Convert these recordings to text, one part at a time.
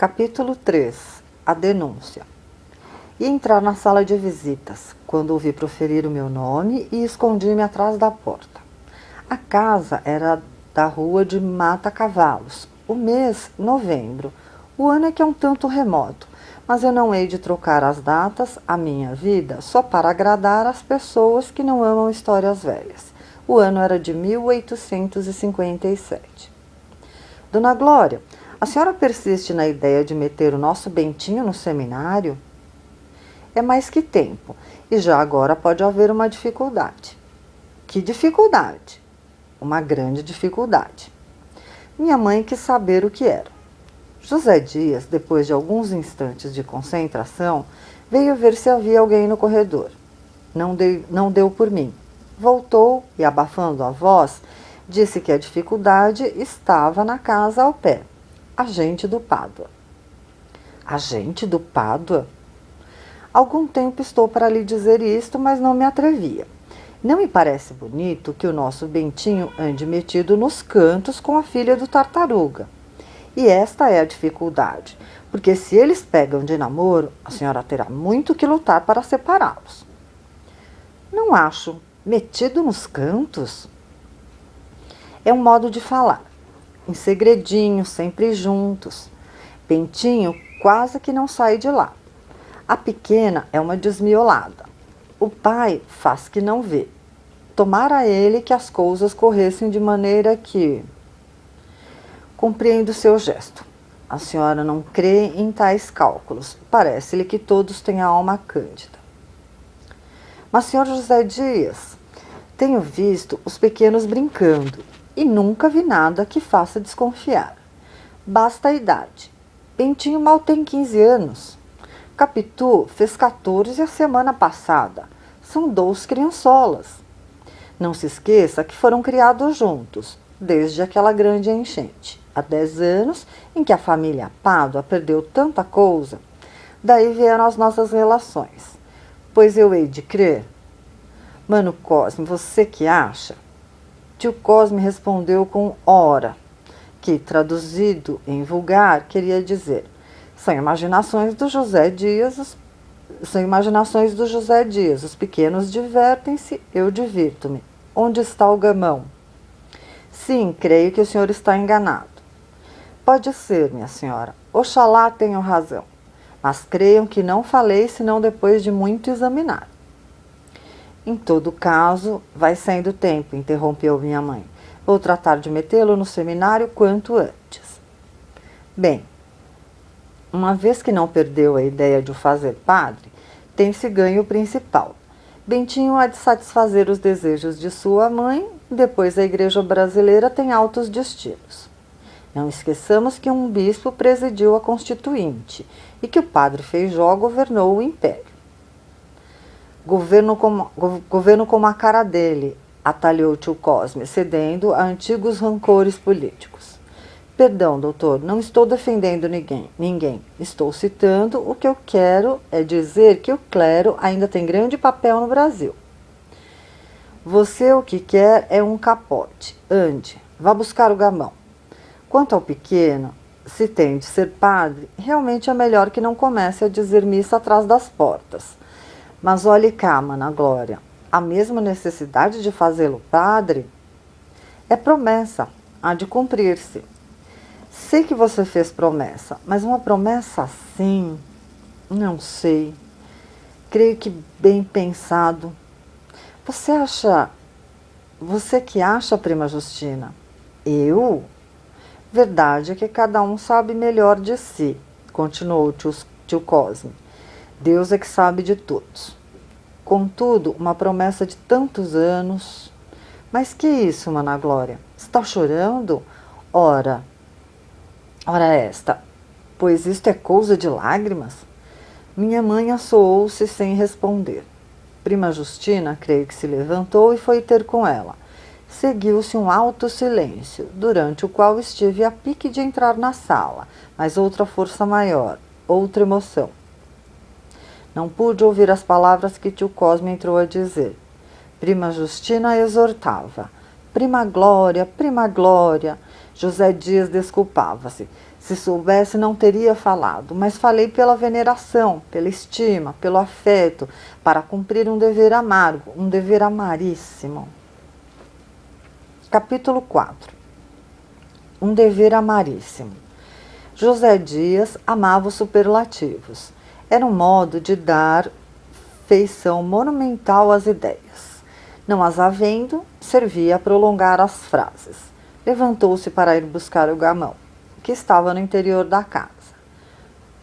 Capítulo 3. A denúncia. Ia entrar na sala de visitas, quando ouvi proferir o meu nome e escondi-me atrás da porta. A casa era da rua de Mata Cavalos, o mês novembro. O ano é que é um tanto remoto, mas eu não hei de trocar as datas, a minha vida, só para agradar as pessoas que não amam histórias velhas. O ano era de 1857. Dona Glória, a senhora persiste na ideia de meter o nosso Bentinho no seminário? É mais que tempo, e já agora pode haver uma dificuldade. Que dificuldade? Uma grande dificuldade. Minha mãe quis saber o que era. José Dias, depois de alguns instantes de concentração, veio ver se havia alguém no corredor. Não deu por mim. Voltou e, abafando a voz, disse que a dificuldade estava na casa ao pé. Agente do Pádua. Agente do Pádua? Algum tempo estou para lhe dizer isto, mas não me atrevia. Não me parece bonito que o nosso Bentinho ande metido nos cantos com a filha do Tartaruga. E esta é a dificuldade, porque se eles pegam de namoro, a senhora terá muito que lutar para separá-los. Não acho. Metido nos cantos? É um modo de falar. Em segredinho, sempre juntos. Bentinho quase que não sai de lá. A pequena é uma desmiolada. O pai faz que não vê. Tomara ele que as coisas corressem de maneira que... Compreendo seu gesto. A senhora não crê em tais cálculos. Parece-lhe que todos têm a alma cândida. Mas, senhor José Dias, tenho visto os pequenos brincando e nunca vi nada que faça desconfiar. Basta a idade. Bentinho mal tem 15 anos. Capitu fez 14 a semana passada. São 2 criançolas. Não se esqueça que foram criados juntos, desde aquela grande enchente, há 10 anos, em que a família Pádua perdeu tanta coisa. Daí vieram as nossas relações. Pois eu hei de crer. Mano Cosme, você que acha? Tio Cosme respondeu com ora, que, traduzido em vulgar, queria dizer: são imaginações do José Dias, os pequenos divertem-se, eu divirto-me. Onde está o gamão? Sim, creio que o senhor está enganado. Pode ser, minha senhora, oxalá tenham razão, mas creiam que não falei senão depois de muito examinar. Em todo caso, vai saindo tempo, interrompeu minha mãe. Vou tratar de metê-lo no seminário quanto antes. Bem, uma vez que não perdeu a ideia de o fazer padre, tem-se ganho o principal. Bentinho há de satisfazer os desejos de sua mãe, depois a Igreja Brasileira tem altos destinos. Não esqueçamos que um bispo presidiu a Constituinte e que o padre Feijó governou o Império. Governo como a cara dele, atalhou tio Cosme, cedendo a antigos rancores políticos. Perdão, doutor, não estou defendendo ninguém. Estou citando o que eu quero é dizer que o clero ainda tem grande papel no Brasil. Você o que quer é um capote. Ande, vá buscar o gamão. Quanto ao pequeno, se tem de ser padre, realmente é melhor que não comece a dizer missa atrás das portas. Mas olhe cá, mana Glória, a mesma necessidade de fazê-lo padre é promessa, há de cumprir-se. Sei que você fez promessa, mas uma promessa assim, não sei. Creio que bem pensado. Você que acha, prima Justina? Eu? Verdade é que cada um sabe melhor de si, continuou o tio Cosme. Deus é que sabe de todos. Contudo, uma promessa de tantos anos... Mas que isso, mana Glória? Está chorando? Ora esta, pois isto é cousa de lágrimas? Minha mãe assoou-se sem responder. Prima Justina, creio que se levantou e foi ter com ela. Seguiu-se um alto silêncio, durante o qual estive a pique de entrar na sala, mas outra força maior, outra emoção. Não pude ouvir as palavras que tio Cosme entrou a dizer. Prima Justina exortava. Prima Glória, Prima Glória. José Dias desculpava-se. Se soubesse, não teria falado, mas falei pela veneração, pela estima, pelo afeto, para cumprir um dever amargo, um dever amaríssimo. Capítulo 4. Um dever amaríssimo. José Dias amava os superlativos. Era um modo de dar feição monumental às ideias. Não as havendo, servia a prolongar as frases. Levantou-se para ir buscar o gamão, que estava no interior da casa.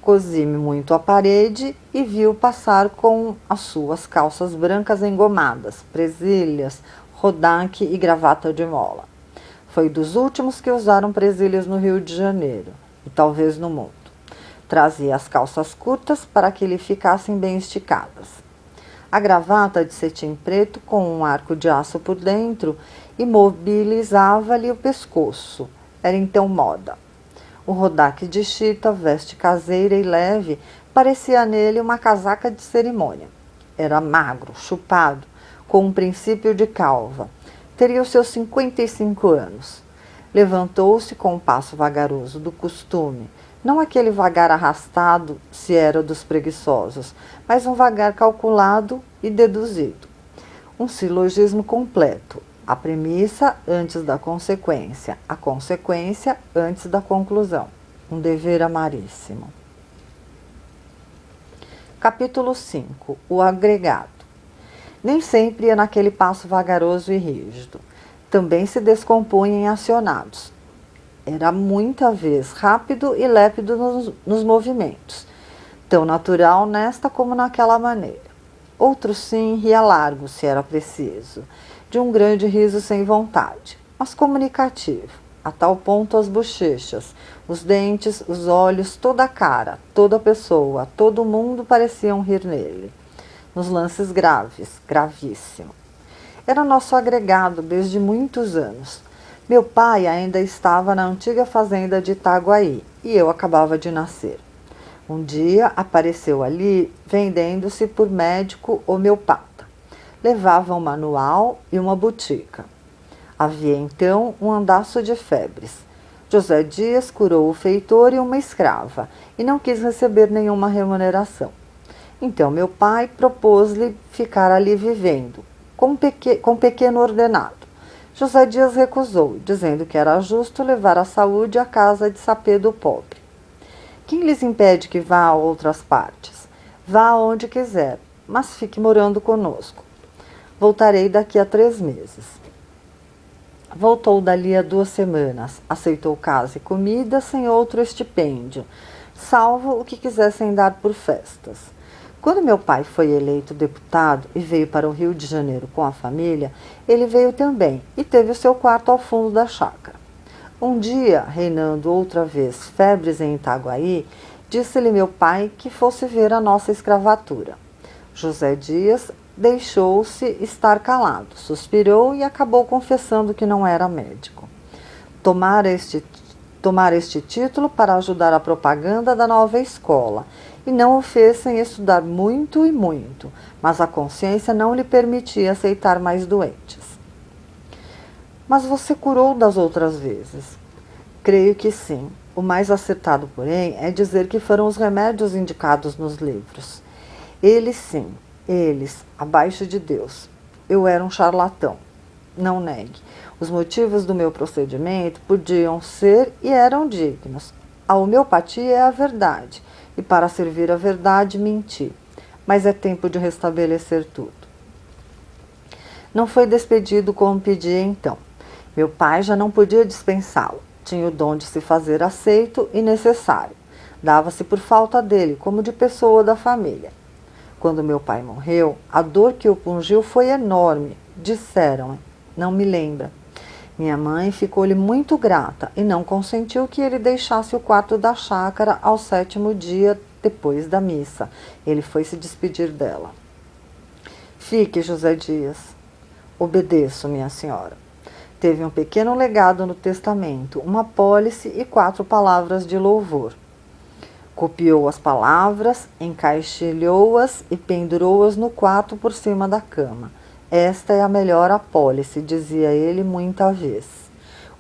Cozi-me muito à parede e viu passar com as suas calças brancas engomadas, presilhas, rodaque e gravata de mola. Foi dos últimos que usaram presilhas no Rio de Janeiro, e talvez no mundo. Trazia as calças curtas para que lhe ficassem bem esticadas. A gravata de cetim preto com um arco de aço por dentro imobilizava-lhe o pescoço. Era então moda. O rodaque de chita, veste caseira e leve, parecia nele uma casaca de cerimônia. Era magro, chupado, com um princípio de calva. Teria os seus 55 anos. Levantou-se com um passo vagaroso do costume, não aquele vagar arrastado, se era dos preguiçosos, mas um vagar calculado e deduzido. Um silogismo completo, a premissa antes da consequência, a consequência antes da conclusão. Um dever amaríssimo. Capítulo 5. O agregado. Nem sempre ia naquele passo vagaroso e rígido. Também se descompunha em acionados. Era muita vez rápido e lépido nos movimentos, tão natural nesta como naquela maneira. Outro sim ria largo, se era preciso, de um grande riso sem vontade, mas comunicativo, a tal ponto as bochechas, os dentes, os olhos, toda a cara, toda a pessoa, todo mundo pareciam rir nele. Nos lances graves, gravíssimo. Era nosso agregado desde muitos anos. Meu pai ainda estava na antiga fazenda de Itaguaí e eu acabava de nascer. Um dia apareceu ali vendendo-se por médico homeopata. Levava um manual e uma botica. Havia então um andaço de febres. José Dias curou o feitor e uma escrava e não quis receber nenhuma remuneração. Então meu pai propôs-lhe ficar ali vivendo, com pequeno ordenado. José Dias recusou, dizendo que era justo levar a saúde à casa de sapê do pobre. Quem lhes impede que vá a outras partes? Vá aonde quiser, mas fique morando conosco. Voltarei daqui a 3 meses. Voltou dali a 2 semanas, aceitou casa e comida sem outro estipêndio, salvo o que quisessem dar por festas. Quando meu pai foi eleito deputado e veio para o Rio de Janeiro com a família, ele veio também e teve o seu quarto ao fundo da chácara. Um dia, reinando outra vez febres em Itaguaí, disse-lhe meu pai que fosse ver a nossa escravatura. José Dias deixou-se estar calado, suspirou e acabou confessando que não era médico. Tomara este título para ajudar a propaganda da nova escola, e não o fez sem estudar muito e muito, mas a consciência não lhe permitia aceitar mais doentes. Mas você curou das outras vezes? Creio que sim. O mais acertado, porém, é dizer que foram os remédios indicados nos livros. Eles sim, eles, abaixo de Deus. Eu era um charlatão. Não negue. Os motivos do meu procedimento podiam ser e eram dignos. A homeopatia é a verdade, e para servir a verdade menti. Mas é tempo de restabelecer tudo. Não foi despedido como pedia então. Meu pai já não podia dispensá-lo. Tinha o dom de se fazer aceito e necessário. Dava-se por falta dele, como de pessoa da família. Quando meu pai morreu, a dor que o pungiu foi enorme, disseram, não me lembra. Minha mãe ficou-lhe muito grata e não consentiu que ele deixasse o quarto da chácara ao 7º dia depois da missa. Ele foi se despedir dela. Fique, José Dias. Obedeço, minha senhora. Teve um pequeno legado no testamento, uma apólice e 4 palavras de louvor. Copiou as palavras, encaixilhou-as e pendurou-as no quarto por cima da cama. Esta é a melhor apólice, dizia ele muita vez.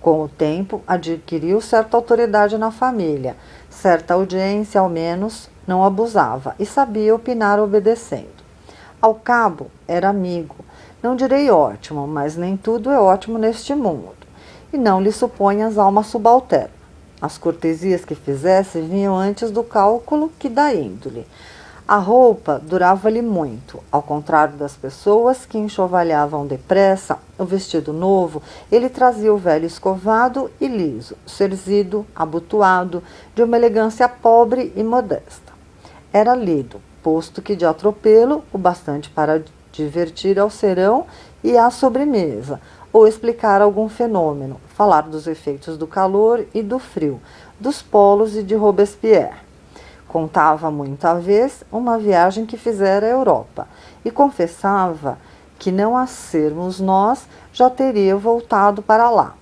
Com o tempo, adquiriu certa autoridade na família, certa audiência ao menos, não abusava e sabia opinar obedecendo. Ao cabo, era amigo, não direi ótimo, mas nem tudo é ótimo neste mundo, e não lhe suponhas alma subalterna. As cortesias que fizesse vinham antes do cálculo que da índole. A roupa durava-lhe muito, ao contrário das pessoas que enxovalhavam depressa o vestido novo, ele trazia o velho escovado e liso, cerzido, abotoado, de uma elegância pobre e modesta. Era lido, posto que de atropelo, o bastante para divertir ao serão e à sobremesa, ou explicar algum fenômeno, falar dos efeitos do calor e do frio, dos polos e de Robespierre. Contava muita vez uma viagem que fizera à Europa e confessava que, não a sermos nós, já teria voltado para lá.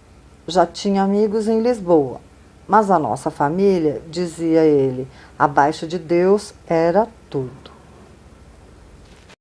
Já tinha amigos em Lisboa, mas a nossa família, dizia ele, abaixo de Deus era tudo.